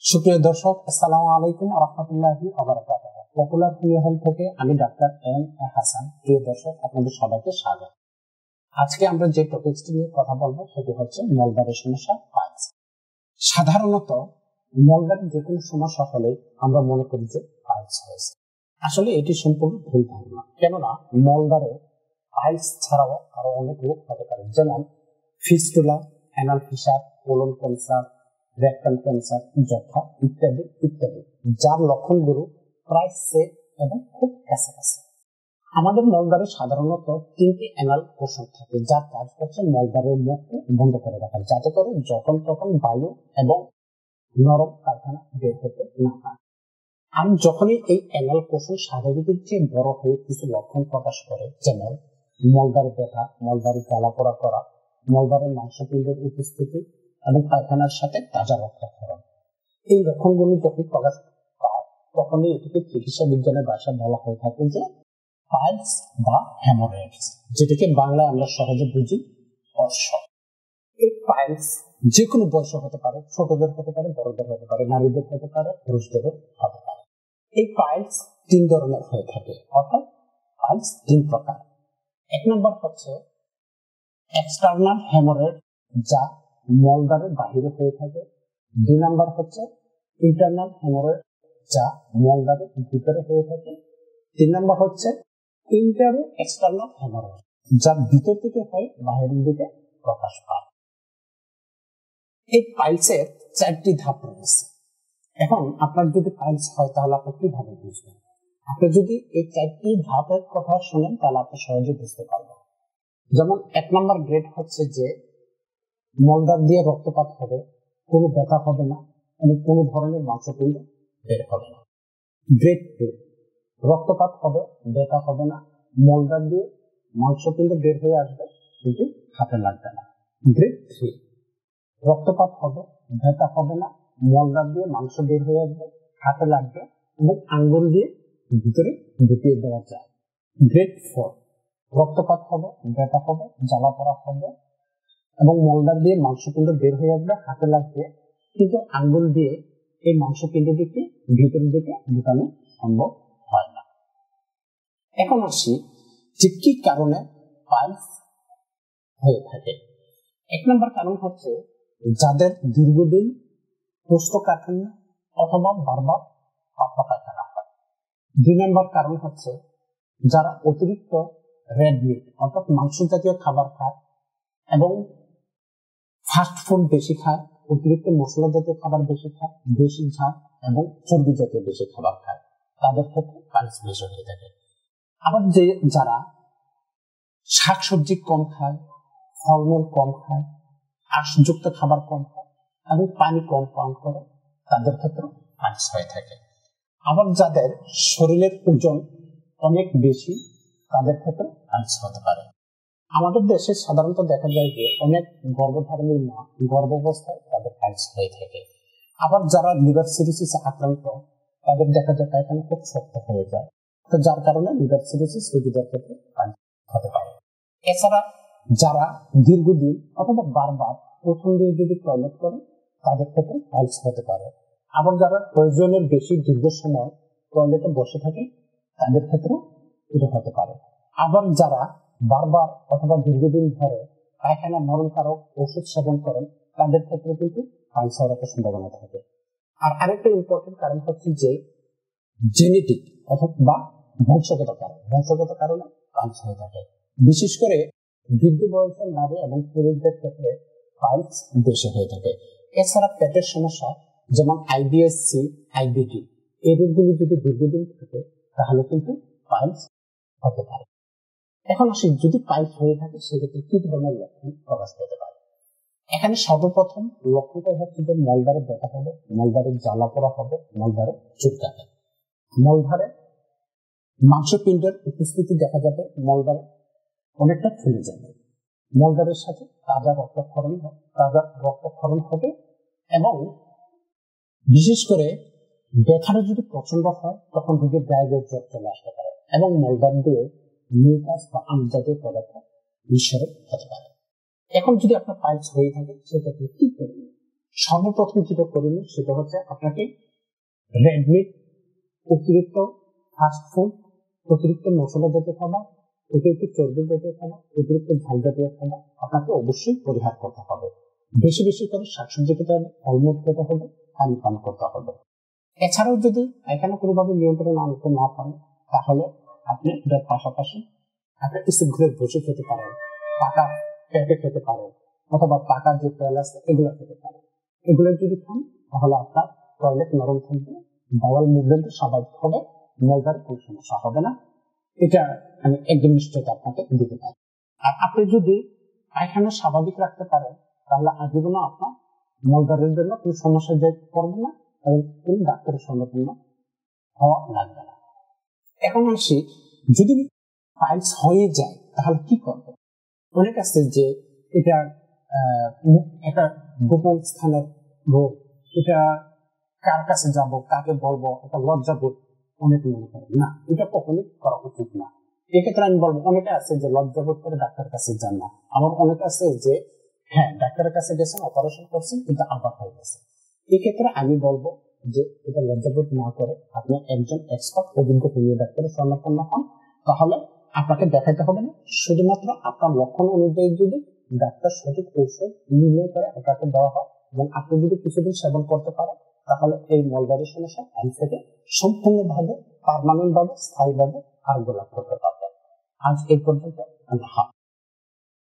সুপ্রিয় দর্শক, আসসালামু আলাইকুম ওয়া রাহমাতুল্লাহি ওয়া বারাকাতুহু। পপুলার প্রিয় হল থেকে আমি ডাক্তার এম এ হাসান। প্রিয় দর্শক, আপনাদের সবাইকে স্বাগত। আজকে আমরা যে টপিকটি নিয়ে কথা বলবো সেটি হচ্ছে মলদ্বারের সমস্যা, পাইলস। সাধারণত মলদ্বারের যে কোনো সমস্যা হলে আমরা মনে করি যে পাইলস হয়েছে। আসলে এটি সম্পূর্ণ ভুল ধারণা। কেননা মলদ্বারে পাইলস ছাড়াও আরো অনেক রোগ হতে পারে, যেমন fistula, anal fissure, colon cancer, rectal cancer, যক্ষা ইত্যাদি ইত্যাদি, যার লক্ষণগুলো প্রায় সেম এবং খুব কাছাকাছি। আমাদের মলদ্বারে সাধারণত তিনটি অ্যানাল কোষণ থাকে, যার কাজ হচ্ছে মলদ্বারের মুখকে বন্ধ করে রাখা, যাতে করে যখন তখন বায়ু এবং নরম কারখানা বের হতে না পারে। আর যখনই এই অ্যানাল কোষণ স্বাভাবিকের চেয়ে বড় হয়ে কিছু লক্ষণ প্রকাশ করে, যেমন মলদ্বারে ব্যথা, মলদ্বারে জ্বালাপোড়া করা, মলদ্বারের মাংসপিণ্ডের উপস্থিতি এবং পায়খানার সাথে তাজা রক্তক্ষরণ, এই লক্ষণগুলো যখন প্রকাশ পায় তখনই এটিকে চিকিৎসা বিজ্ঞানের ভাষায় বলা হয়ে থাকে যে পাইলস বা হেমোরয়েডস, যেটাকে বাংলায় আমরা সহজে বুঝি অর্শক। এই পাইলস যে কোনো বয়সে হতে পারে, ছোটদের হতে পারে, বড়দের হতে পারে, নারীদের হতে পারে, পুরুষদের হতে পারে। এই পাইলস তিন ধরনের হয়ে থাকে, অর্থাৎ পাইলস তিন প্রকার। এক নম্বর হচ্ছে এক্সটার্নাল হেমোরয়েড, যা মলদ্বারের বাহিরে হয়ে থাকে। দুই নাম্বার হচ্ছে ইন্টারনাল হেমোরয়েড, যা মলদ্বারের ভিতরে হয়ে থাকে। তিন নাম্বার হচ্ছে ইন্টারো এক্সটার্নাল হেমোরয়েড, যা ভিতর থেকে হয় বাহিরের দিকে প্রকাশ পায়। এই পাইলসের চারটি ধাপ রয়েছে। এখন আপনার যদি পাইলস হয় তাহলে আপনি কিভাবে বুঝবেন? আপনি যদি এই চারটি ধাপের কথা শুনেন তাহলে আপনি সহজে বুঝতে পারবেন। যেমন এক নম্বর গ্রেড হচ্ছে যে মলদ্বার দিয়ে রক্তপাত হবে, কোনো ব্যথা হবে না এবং কোনো ধরনের মাংসপিণ্ড বের হবে না। গ্রেড 2, রক্তপাত হবে, ব্যথা হবে না, মলদ্বার দিয়ে মাংসপিণ্ড বের হয়ে আসবে কিন্তু হাতে লাগবে না। গ্রেড 3, রক্তপাত হবে, ব্যথা হবে না, মলদ্বার দিয়ে মাংস বের হয়ে আসবে, হাতে লাগবে এবং আঙ্গুল দিয়ে ভিতরে ঢুকিয়ে দেওয়া যায়। গ্রেড 4, রক্তপাত হবে, ব্যথা হবে, জ্বালাপোড়া হবে এবং মলদ্বার দিয়ে মাংসপিণ্ড বের হয়ে আসবে, হাতে লাগবে কিন্তু আঙ্গুল দিয়ে এই মাংসপিণ্ডটিকে ভিতরের দিকে ঢুকানো সম্ভব হয় না। এখন আসি যে কি কারণে পাইলস হয়ে থাকে। এক নম্বর কারণ হচ্ছে যাদের দীর্ঘদিন কোষ্ঠকাঠিন্য অথবা বারবার পাতলা পায়খানা হয়। দুই নম্বর কারণ হচ্ছে যারা অতিরিক্ত রেড মিট অর্থাৎ মাংস জাতীয় খাবার খায় এবং ফাস্ট ফুড বেশি খায়, অতিরিক্ত মশলা জাতীয় খাবার বেশি খায়, বেশি ঝাল এবং চর্বি জাতীয় বেশি খাবার খায়, তাদের ক্ষেত্রে পাইলস বেশি হয়ে থাকে। আবার যারা শাকসবজি কম খায়, ফলমূল কম খায়, আঁশযুক্ত খাবার কম খায় এবং পানি কম পান করে, তাদের ক্ষেত্রে পাইলস হয়ে থাকে। আবার যাদের শরীরের ওজন অনেক বেশি, তাদের ক্ষেত্রে পাইলস হতে পারে। আমাদের দেশে সাধারণত দেখা যায় যে অনেক গর্ভধারিণী মা গর্ভাবস্থায় তাদের পাইলস হয়ে থাকে। আবার যারা লিভার সিরোসিসে আক্রান্ত, তাদের দেখা যায় পায়খানা খুব শক্ত হয়ে যায়, তো যার কারণে লিভার সিরোসিস রোগীদের ক্ষেত্রে পাইলস হতে পারে। এছাড়া যারা দীর্ঘদিন অথবা বারবার প্রথম দিয়ে যদি টয়লেট করে, তাদের ক্ষেত্রে পাইলস হতে পারে। আবার যারা প্রয়োজনের বেশি দীর্ঘ সময় টয়লেটে বসে থাকে, তাদের ক্ষেত্রে এটা হতে পারে। আবার যারা বারবার অথবা দীর্ঘদিন ধরে পায়খানা মরণকারক ওষুধ সেবন করেন, তাদের ক্ষেত্রে কিন্তু পাইলস হওয়ার একটা সম্ভাবনা থাকে। আর আরেকটা ইম্পর্টেন্ট কারণ হচ্ছে যে জেনেটিক অথবা বংশগত কারণে পাইলস হয়ে থাকে। বিশেষ করে বৃদ্ধ বয়সের নারী এবং পুরুষদের ক্ষেত্রে পাইলস বেশি হয়ে থাকে। এছাড়া পেটের সমস্যা যেমন IBS-C, IBD, এই রোগগুলি যদি দীর্ঘদিন থাকে তাহলে কিন্তু পাইলস হতে পারে। এখন আসি, যদি পাইলস হয়ে থাকে সেক্ষেত্রে কি ধরনের লক্ষণ প্রকাশ পেতে পারে। এখানে সর্বপ্রথম লক্ষণটা হচ্ছে যে মলদ্বারে ব্যথা হবে, মলদ্বারে জ্বালাপোড়া হবে, মলদ্বারে চুলকাবে, মলদ্বারে মাংসপিণ্ডের উপস্থিতি দেখা যাবে, মলদ্বারে অনেকটা ফুলে যাবে, মলদ্বারের সাথে তাজা রক্তক্ষরণ হবে এবং বিশেষ করে ব্যথাটা যদি প্রচন্ড হয় তখন রোগীর গায়ে জ্বর চলে আসতে পারে এবং মলদ্বার দিয়ে মিউকাস বা আমিষ জাতীয় পদার্থ নিঃসরণ হতে পারে। এখন যদি আপনার পাইলস হয়ে থাকে সেক্ষেত্রে কি করবেন? সর্বপ্রথম যেটা করিনি সেটা হচ্ছে আপনাকে রেড মিট, অতিরিক্ত ফাস্ট ফুড, অতিরিক্ত মশলা জাতীয় খাবার, অতিরিক্ত চর্বি জাতীয় খাবার, অতিরিক্ত ঝাল জাতীয় খাবার আপনাকে অবশ্যই পরিহার করতে হবে। বেশি বেশি করে শাকসবজি খেতে হবে, ফলমূল খেতে হবে, পানি পান করতে হবে। এছাড়াও যদি এখানে কোনোভাবে নিয়ন্ত্রণ আনতে না পারেন তাহলে আপনি এটার পাশাপাশি একটা কিছু ঘুরে বসে খেতে পারেন, পাকা পেঁপে খেতে পারেন, অথবা পাকা যে তেল আছে এগুলো খেতে পারেন। এগুলো যদি খান তাহলে আপনার টয়লেট নরম থাকবে, বাওয়াল মুভমেন্ট স্বাভাবিক হবে, মলদার কোনো সমস্যা হবে না। এটা আমি একদম নিশ্চয়তা আপনাকে দিতে পারি। আর আপনি যদি পায়খানা স্বাভাবিক রাখতে পারেন তাহলে আজীবনও আপনার মলদারের জন্য কোনো সমস্যা যে করবে না এবং কোন ডাক্তারের সম্মুখীন হওয়া লাগবে না। এখন আসি, যদি পাইলস হয়ে যায় তাহলে কি করবে? অনেক আছে যে এটা একটা গোপন স্থানের রোগ, এটা কার কাছে যাব, কাকে বলবো, এটা লজ্জাবোধ অনেক মনে করে না, এটা কখনোই করা উচিত না। এক্ষেত্রে আমি বলবো, অনেকে আছে যে লজ্জাবোধ করে ডাক্তারের কাছে যান না, আবার অনেকে আছে যে হ্যাঁ ডাক্তারের কাছে গেছেন, অপারেশন করছেন কিন্তু আবার হয়ে গেছে। এক্ষেত্রে আমি বলবো যে এটা লজ্জাবোধ না করে আপনি একজন এক্সপার্ট অভিজ্ঞ হোমিও ডাক্তারের শরণাপন্ন হন, তাহলে আপনাকে দেখাতে হবে না। শুধুমাত্র আপনার লক্ষণ অনুযায়ী যদি ডাক্তার সঠিক ঔষধ নির্ণয় করে আপনাকে দেওয়া হয় এবং আপনি যদি কিছুদিন সেবন করতে পারেন তাহলে এই মলদারের সমস্যা আইন থেকে সম্পূর্ণভাবে, পার্মানেন্ট ভাবে, স্থায়ীভাবে আরোগ্য লাভ করতে পারবেন। আজ এই পর্যন্ত।